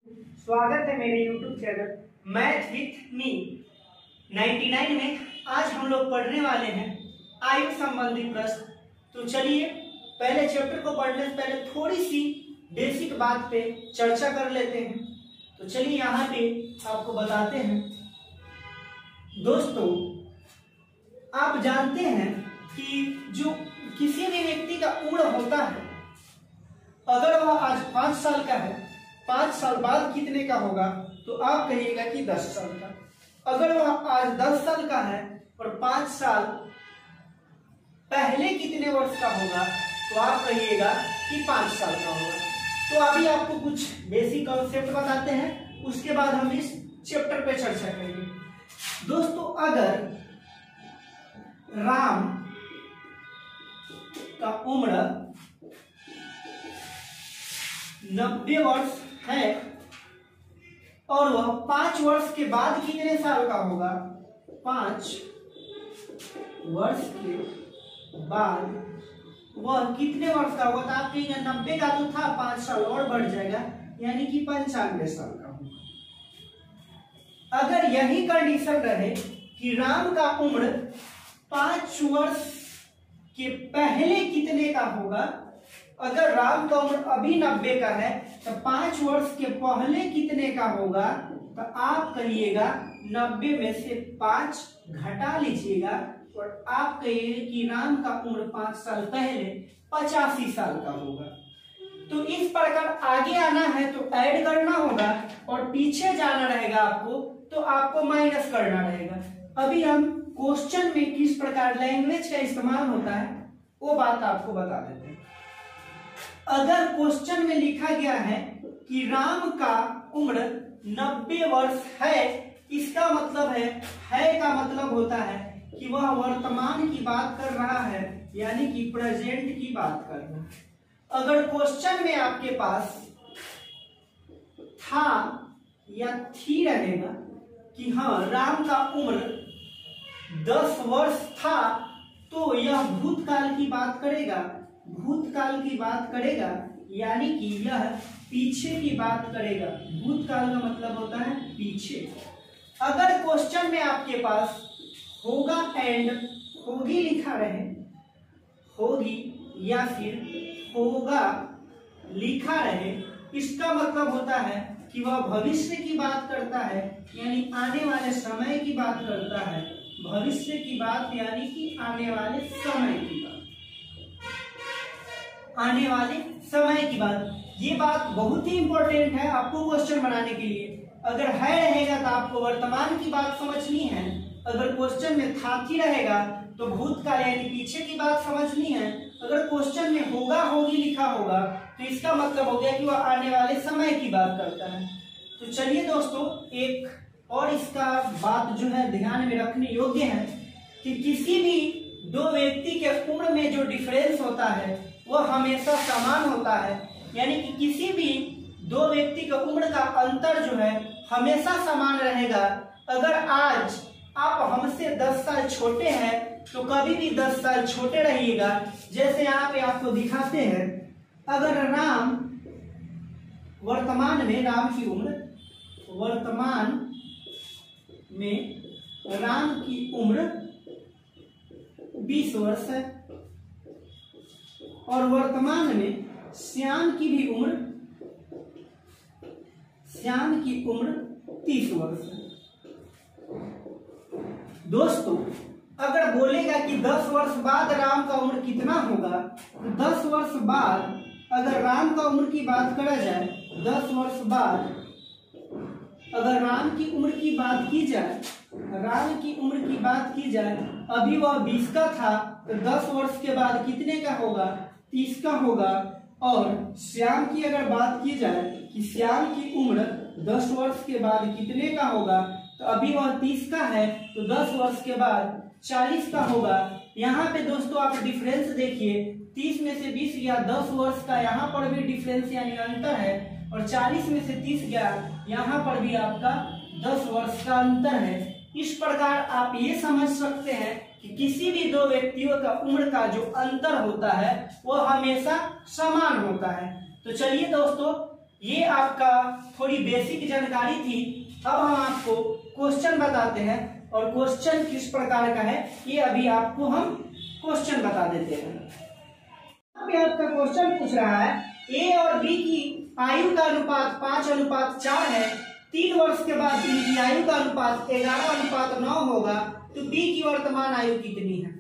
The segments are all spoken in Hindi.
स्वागत है मेरे YouTube channel math with me 99 में। आज हम लोग पढ़ने वाले हैं आयु संबंधी प्रश्न। तो चलिए पहले चैप्टर को पढ़ने से पहले थोड़ी सी बेसिक बात पे चर्चा कर लेते हैं। तो चलिए यहाँ पे आपको बताते हैं। दोस्तों, आप जानते हैं कि जो किसी भी व्यक्ति का उम्र होता है, अगर वह आज 5 साल का है, 5 साल बाद कितने का होगा? तो आप कहिएगा कि 10 साल का। अगर वह आज 10 साल का है और 5 साल पहले कितने वर्ष का होगा? तो आप कहिएगा कि 5 साल का होगा। तो अभी आपको कुछ बेसिक कॉन्सेप्ट बताते हैं, उसके बाद हम इस चैप्टर पे चर्चा करेंगे। दोस्तों, अगर राम का उम्र 90 वर्ष है और वह 5 वर्ष के बाद कितने साल का होगा? 5 वर्ष के बाद वह कितने वर्ष का होगा? तो आप कहेंगे 90 का तो था, 5 साल और बढ़ जाएगा, यानी कि 95 साल का होगा। अगर यही कंडीशन रहे कि राम का उम्र 5 वर्ष के पहले कितने का होगा, अगर राम का उम्र अभी 90 का है तो 5 वर्ष के पहले कितने का होगा? तो आप कहिएगा 90 में से 5 घटा लीजिएगा और आप कहिए कि राम का उम्र 5 साल पहले 85 साल का होगा। तो इस प्रकार आगे आना है तो ऐड करना होगा और पीछे जाना रहेगा आपको तो आपको माइनस करना रहेगा। अभी हम क्वेश्चन में किस प्रकार लैंग्वेज का इस्तेमाल होता है वो बात आपको बता देते हैं। अगर क्वेश्चन में लिखा गया है कि राम का उम्र 90 वर्ष है, इसका मतलब है का मतलब होता है कि वह वर्तमान की बात कर रहा है, यानी कि प्रेजेंट की बात कर रहा है। अगर क्वेश्चन में आपके पास था या थी रहेगा कि हाँ राम का उम्र 10 वर्ष था, तो यह भूतकाल की बात करेगा, भूतकाल की बात करेगा, यानी कि यह पीछे की बात करेगा। भूतकाल का मतलब होता है पीछे। अगर क्वेश्चन में आपके पास होगा एंड होगी लिखा रहे, होगी या फिर होगा लिखा रहे, इसका मतलब होता है कि वह भविष्य की बात करता है, यानी आने वाले समय की बात करता है। भविष्य की बात यानी कि आने वाले समय की बात, आने वाले समय की बात। ये बात बहुत ही इंपॉर्टेंट है आपको क्वेश्चन बनाने के लिए। अगर है रहेगा तो आपको वर्तमान की बात समझनी है, अगर क्वेश्चन में था थी रहेगा तो भूतकाल यानी पीछे की बात समझनी है। अगर क्वेश्चन में होगा होगी लिखा होगा तो इसका मतलब हो गया कि वह आने वाले समय की बात करता है। तो चलिए दोस्तों, एक और इसका बात जो है ध्यान में रखने योग्य है कि किसी भी दो व्यक्ति के उम्र में जो डिफरेंस होता है वह हमेशा समान होता है, यानी कि किसी भी दो व्यक्ति का उम्र का अंतर जो है हमेशा समान रहेगा। अगर आज आप हमसे 10 साल छोटे हैं तो कभी भी 10 साल छोटे रहिएगा। जैसे यहाँ पे आपको दिखाते हैं, अगर राम वर्तमान में राम की उम्र वर्तमान में राम की उम्र 20 वर्ष है और वर्तमान में श्याम की भी उम्र 30 वर्ष है। दोस्तों, अगर बोलेगा कि 10 वर्ष बाद राम का उम्र कितना होगा, तो 10 वर्ष बाद अगर राम का उम्र की बात करा जाए, 10 वर्ष बाद अगर राम की उम्र की बात की जाए, राम की उम्र की बात की जाए, अभी वह 20 का था तो 10 वर्ष के बाद कितने का होगा? 30 का होगा। और श्याम की अगर बात की जाए कि श्याम की उम्र 10 वर्ष के बाद कितने का होगा, तो अभी वह 30 का है तो 10 वर्ष के बाद 40 का होगा। यहाँ पे दोस्तों आप डिफरेंस देखिए, 30 में से 20 गया, 10 वर्ष का यहाँ पर भी डिफरेंस यानी अंतर है, और 40 में से 30 गया, यहाँ पर भी आपका 10 वर्ष का अंतर है। इस प्रकार आप ये समझ सकते हैं कि किसी भी दो व्यक्तियों का उम्र का जो अंतर होता है वो हमेशा समान होता है। तो चलिए दोस्तों, ये आपका थोड़ी बेसिक जानकारी थी। अब हम आपको क्वेश्चन बताते हैं और क्वेश्चन किस प्रकार का है ये अभी आपको हम क्वेश्चन बता देते हैं। अभी आपका क्वेश्चन पूछ रहा है ए और बी की आयु का अनुपात 5:4 है। 3 वर्ष के बाद इनकी आयु का अनुपात 11:9 होगा, तो बी की वर्तमान आयु कितनी है।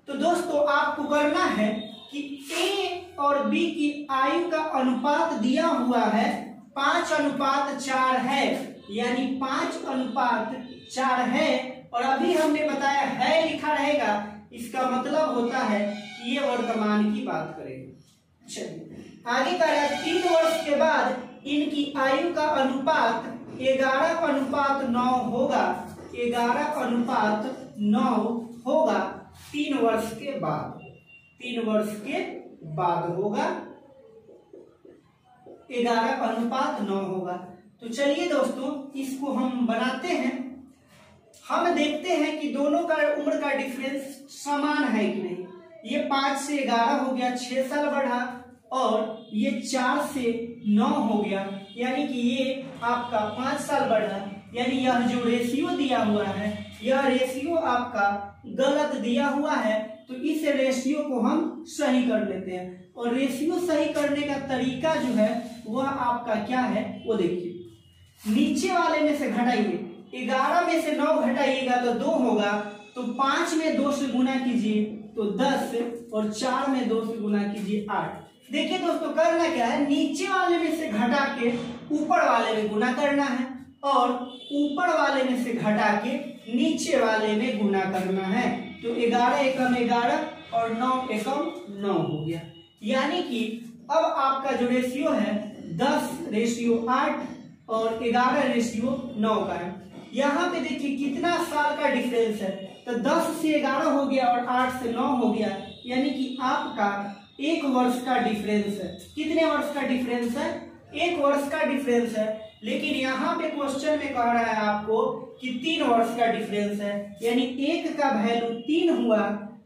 तो दोस्तों आपको करना है कि ए और बी की आयु का अनुपात दिया हुआ है 5:4 है, यानी 5:4 है। और अभी हमने बताया है लिखा रहेगा, इसका मतलब होता है कि ये वर्तमान की बात करेगा। चलिए आगे कह रहा है 3 वर्ष के बाद इनकी आयु का अनुपात 11:9 होगा। 11:9 होगा 3 वर्ष के बाद। 3 वर्ष के बाद होगा 11:9 होगा। तो चलिए दोस्तों इसको हम बनाते हैं। हम देखते हैं कि दोनों का उम्र का डिफरेंस समान है कि नहीं। ये 5 से 11 हो गया, 6 साल बढ़ा, और ये 4 से 9 हो गया, यानी कि ये आपका 5 साल बढ़ा। यानी यह जो रेशियो दिया हुआ है, यह रेशियो आपका गलत दिया हुआ है, तो इस रेशियो को हम सही कर लेते हैं। और रेशियो सही करने का तरीका जो है वह आपका क्या है वो देखिए। नीचे वाले में से घटाइए, 11 में से 9 घटाइएगा तो 2 होगा, तो 5 में 2 से गुना कीजिए तो 10, और 4 में 2 से गुना कीजिए 8। देखिए दोस्तों करना क्या है, नीचे वाले में से घटा के ऊपर वाले में गुना करना है, और ऊपर वाले में से घटा के नीचे वाले में गुना करना है। तो 11 एकम 11 और 9 एकम 9 हो गया। यानी कि अब आपका जो रेशियो है 10:8 और 11:9 का है। यहाँ पे देखिए कितना साल का डिफरेंस है, तो 10 से 11 हो गया और 8 से 9 हो गया, यानी कि आपका 1 वर्ष का डिफरेंस है। कितने वर्ष का डिफरेंस है? 1 वर्ष का डिफरेंस है। लेकिन यहाँ पे क्वेश्चन में कह रहा है आपको कि 3 वर्ष का डिफरेंस है, यानी 1 का वैल्यू 3 हुआ।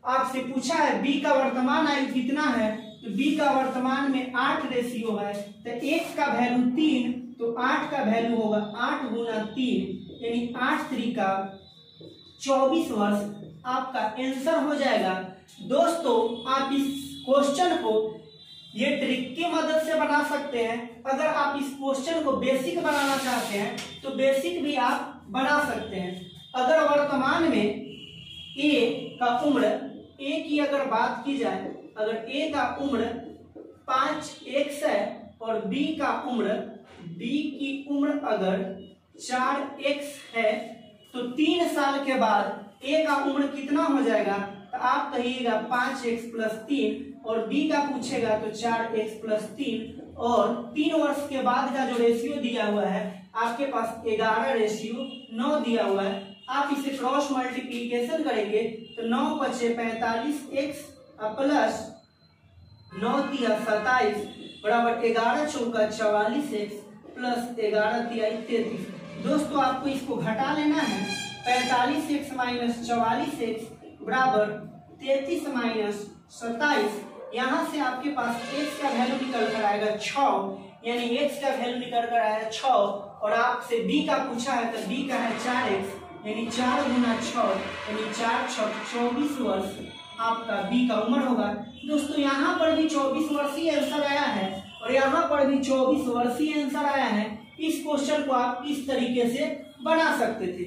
आपसे पूछा है बी का वर्तमान आयु कितना है, तो बी का वर्तमान में 8 रेशियो है, तो 1 का वैल्यू 3, तो 8 का वैल्यू होगा 8 गुना 3, यानी 8 त्रिका 24 वर्ष आपका आंसर हो जाएगा। दोस्तों आप इस क्वेश्चन को ये ट्रिक की मदद से बना सकते हैं। अगर आप इस क्वेश्चन को बेसिक बनाना चाहते हैं तो बेसिक भी आप बना सकते हैं। अगर वर्तमान में ए का उम्र, ए की अगर बात की जाए, अगर ए का उम्र 5x है और बी का उम्र, बी की उम्र अगर 4x है, तो 3 साल के बाद ए का उम्र कितना हो जाएगा, तो आप कहिएगा 5x + 3, और बी का पूछेगा तो 4x + 3, और 3 वर्ष के बाद का जो रेशियो दिया हुआ है आपके पास 11:9 दिया हुआ है। आप इसे क्रॉस मल्टीप्लीकेशन करेंगे तो 9 × 5 = 45x प्लस 9 × 3 = 27 बराबर 11 × 4 = 44x प्लस 11 × 3 = 33। दोस्तों आपको इसको घटा लेना है। 45x - 44x बराबर 33 - 27। यहाँ से आपके पास x का वैल्यू निकल कर आएगा 6, यानी x का वैल्यू निकल कर आया 6, और आपसे b का पूछा है तो b का है 4x, यानी 4 गुना 6, यानी 4 × 6 = 24 वर्ष आपका b का उम्र होगा। दोस्तों यहाँ पर भी 24 वर्षीय आंसर आया है, और यहाँ पर भी 24 वर्षीय आंसर आया है। इस क्वेश्चन को आप इस तरीके से बना सकते थे।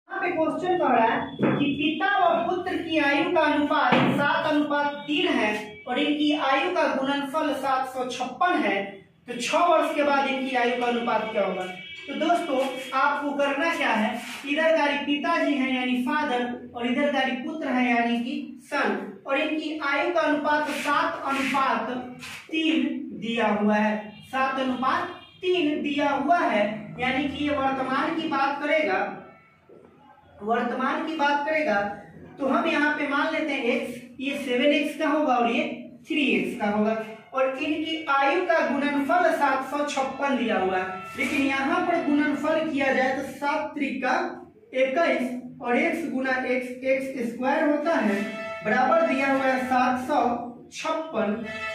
यहाँ पे क्वेश्चन कह रहा है कि पिता व पुत्र की आयु का अनुपात 7:3 है, और इनकी आयु का गुणनफल 756 है, तो 6 वर्ष के बाद इनकी आयु का अनुपात क्या होगा। तो दोस्तों आपको करना क्या है, इधर कारी पिताजी हैं यानी फादर, और इधर कारी पुत्र है यानी कि सन, और इनकी आयु का अनुपात 7:3 दिया हुआ है। 7:3 दिया हुआ है, यानी कि ये वर्तमान की बात करेगा। वर्तमान की बात करेगा तो हम यहाँ पे मान लेते हैं x, ये 7x का होगा और ये 3x का होगा, और इनकी आयु का गुणनफल 756 दिया हुआ है। लेकिन यहाँ पर गुणनफल किया जाए तो 7 त्रिका 21, और x गुना x, x² होता है, बराबर दिया हुआ है 700, 56।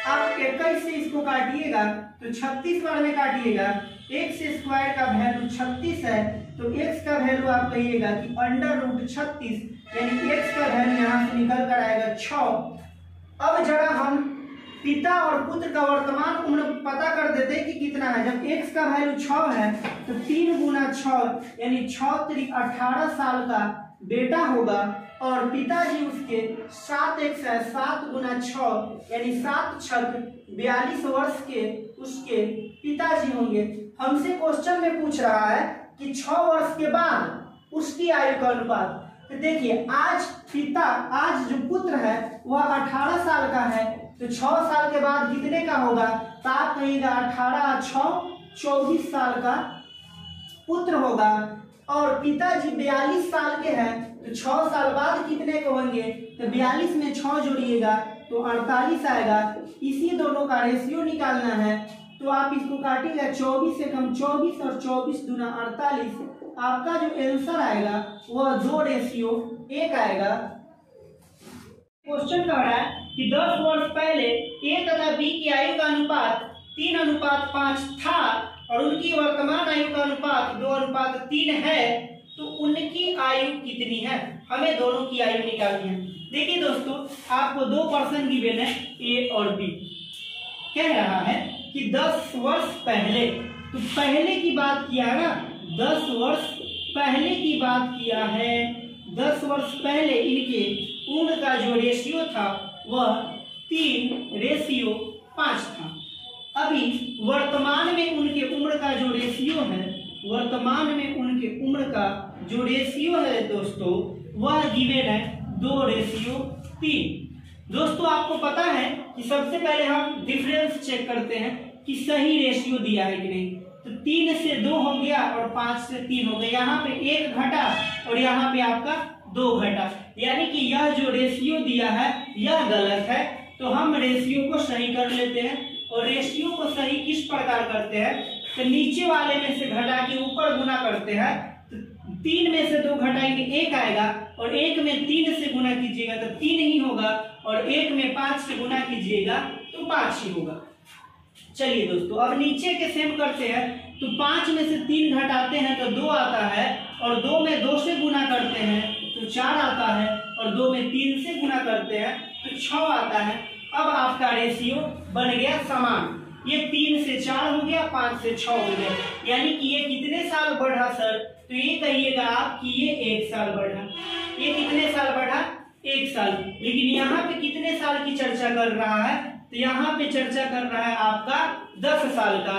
आप 21 से इसको काटिएगा तो 36 बार में काटिएगा। x स्क्वायर का वैल्यू 36 है तो x का वैल्यू आप कहिएगा कि √36, यानी x का वैल्यू यहाँ से निकल कर आएगा 6। अब जरा हम पिता और पुत्र का वर्तमान उम्र पता कर देते कि कितना है। जब x का वैल्यू 6 है तो 3 गुना 6 यानी 6 × 18 साल का बेटा होगा, और पिताजी उसके 7x है, 7 गुना 6 यानी 7 × 42 वर्ष के उसके पिताजी होंगे। हमसे क्वेश्चन में पूछ रहा है कि 6 वर्ष के बाद उसकी आयु का अनुपात। तो देखिए आज जो पुत्र है वह 18 साल का है, तो 6 साल के बाद कितने का होगा, तो आप कहिएगा 18 6 24 साल का पुत्र होगा। और पिताजी 42 साल के हैं तो 6 साल बाद कितने के होंगे, तो 42 में 6 जोड़िएगा तो 48 आएगा। इसी दोनों का रेशियो निकालना है, तो आप इसको काटिएगा 24 से कम 24 और 24 दूना 48। आपका जो आंसर आएगा वह 2:1 आएगा। क्वेश्चन कह रहा है कि 10 वर्ष पहले ए तथा बी की आयु का अनुपात 3:5 था और उनकी वर्तमान आयु का अनुपात 2:3 है, तो उनकी आयु कितनी है। हमें दोनों की आयु निकालनी है। देखिए दोस्तों, आपको 2 पर्सन गिवन है, ए और बी। कह रहा है कि 10 वर्ष पहले, तो पहले की बात किया है ना, 10 वर्ष पहले की बात किया है। 10 वर्ष पहले इनके उम्र का जो रेशियो था वह 3:5 था। अभी वर्तमान में उनके उम्र का जो रेशियो है, वर्तमान में उनके उम्र का जो रेशियो है दोस्तों वह गिवन है 2:3। दोस्तों आपको पता है कि सबसे पहले हम डिफरेंस चेक करते हैं कि सही रेशियो दिया है कि नहीं। तो 3 से 2 हो गया और 5 से 3 हो गया, यहाँ पे 1 घटा और यहाँ पे आपका 2 घटा, यानी कि यह जो रेशियो दिया है यह गलत है। तो हम रेशियो को सही कर लेते हैं। और रेशियो को सही किस प्रकार करते हैं, तो नीचे वाले में से घटा के ऊपर गुना करते हैं। तो 3 में से 2 घटाएंगे 1 आएगा, और 1 में 3 से गुना कीजिएगा तो 3 ही होगा, और 1 में 5 से गुना कीजिएगा तो 5 ही होगा। चलिए दोस्तों, अब नीचे के सेम करते हैं। तो 5 में से 3 घटाते हैं तो 2 आता है, और 2 में 2 से गुना करते हैं तो 4 आता है, और 2 में 3 से गुना करते हैं तो 6 आता है। अब आपका रेशियो बन गया समान। ये 3 से 4 हो गया, 5 से 6 हो गया, यानी कि ये कितने साल बढ़ा सर, तो ये कहिएगा आप कि ये 1 साल बढ़ा। ये कितने साल बढ़ा, 1 साल। लेकिन यहाँ पे कितने साल की चर्चा कर रहा है, तो यहाँ पे चर्चा कर रहा है आपका 10 साल का।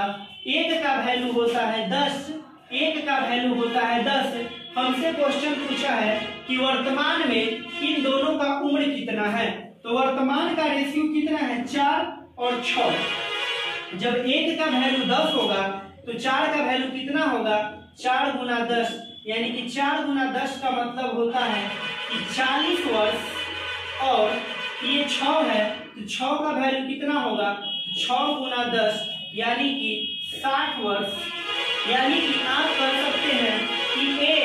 1 का वैल्यू होता है 10, 1 का वैल्यू होता है 10। हमसे क्वेश्चन पूछा है कि वर्तमान में इन दोनों का उम्र कितना है, तो वर्तमान का रेशियो कितना है, 4 और 6। जब 1 का वैल्यू 10 होगा तो 4 का वैल्यू कितना होगा, 4 गुना 10, यानी कि 4 गुना 10 का मतलब होता है कि 40 वर्ष। और ये 6 है तो 6 का वैल्यू कितना होगा, 6 गुना 10 यानी कि 60 वर्ष। यानी कि आप कर सकते हैं कि ए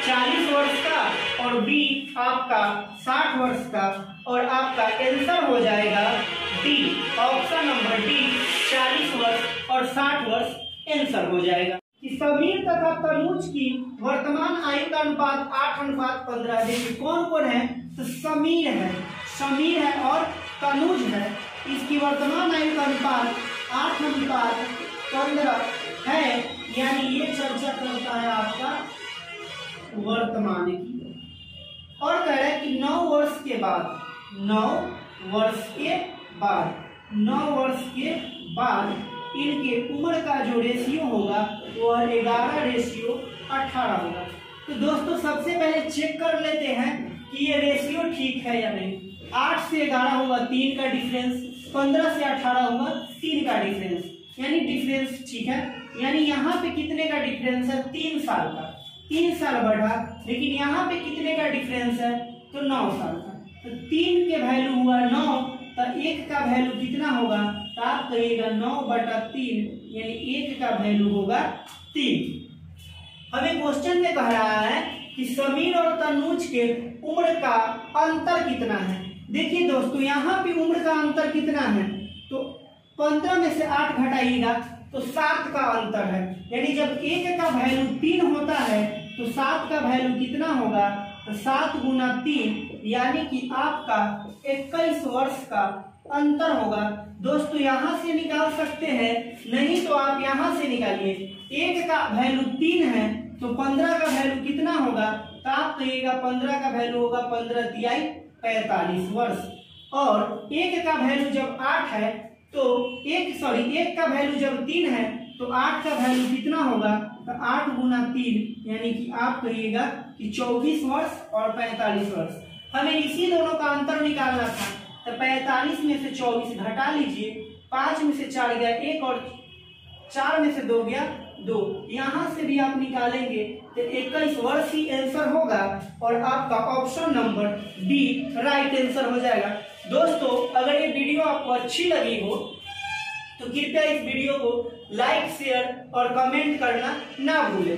40 वर्ष का और बी आपका 60 वर्ष का, और आपका आंसर हो जाएगा डी, ऑप्शन नंबर डी, 40 वर्ष और 60 वर्ष आंसर हो जाएगा। कि समीर तथा तनुज की वर्तमान आयु का अनुपात 8:15। देखिए कौन कौन है, तो समीर है और तनुज है। इसकी वर्तमान आयु का अनुपात 8:15 है, यानी ये चर्चा करता है आपका वर्तमान की। और कह रहा है कि 9 वर्ष के बाद 9 वर्ष के बाद इनके उम्र का जो रेशियो होगा वह 11:18 होगा। तो दोस्तों सबसे पहले चेक कर लेते हैं कि ये रेशियो ठीक है या नहीं। 8 से 11 होगा 3 का डिफरेंस, 15 से 18 होगा 3 का डिफरेंस, यानी डिफरेंस ठीक है। यानी यहाँ पे कितने का डिफरेंस है, 3 साल का, 3 साल बढ़ा। लेकिन यहाँ पे कितने का डिफरेंस है, तो 9 साल का। तो 3 के वैल्यू हुआ 9, तो 1 का वैल्यू कितना होगा, तो आप कहिएगा 9/3, यानी 1 का वैल्यू होगा 3। हमें क्वेश्चन में कह रहा है कि समीर और तनुज के उम्र का अंतर कितना है। देखिए दोस्तों, यहाँ पे उम्र का अंतर कितना है, तो 15 में से 8 घटाइएगा तो 7 का अंतर है। यानी जब 1 का वैल्यू 3 होता है तो 7 का वैल्यू कितना होगा, तो 7 गुना 3 यानी कि आपका 21 वर्ष का अंतर होगा। दोस्तों यहां से निकाल सकते हैं, नहीं तो आप यहां से निकालिए। 1 का वैल्यू 3 है तो 15 का वैल्यू कितना होगा, तो आप कहिएगा 15 का वैल्यू होगा 15 तिहाई 45 वर्ष। और 1 का वैल्यू जब 8 है तो 1 का वैल्यू जब 3 है तो 8 का वैल्यू कितना होगा, तो 8 गुना 3 यानी कि आप कहिएगा कि 24 वर्ष और 45 वर्ष। हमें इसी दोनों का अंतर निकालना था, तो 45 में से 24 घटा लीजिए, 5 में से 4 गया 1 और 4 में से 2 गया 2। यहां से भी आप निकालेंगे तो 21 वर्ष ही आंसर होगा और आपका option number D right answer हो जाएगा। दोस्तों अगर ये वीडियो आपको अच्छी लगी हो तो कृपया इस वीडियो को लाइक, शेयर और कमेंट करना ना भूलें।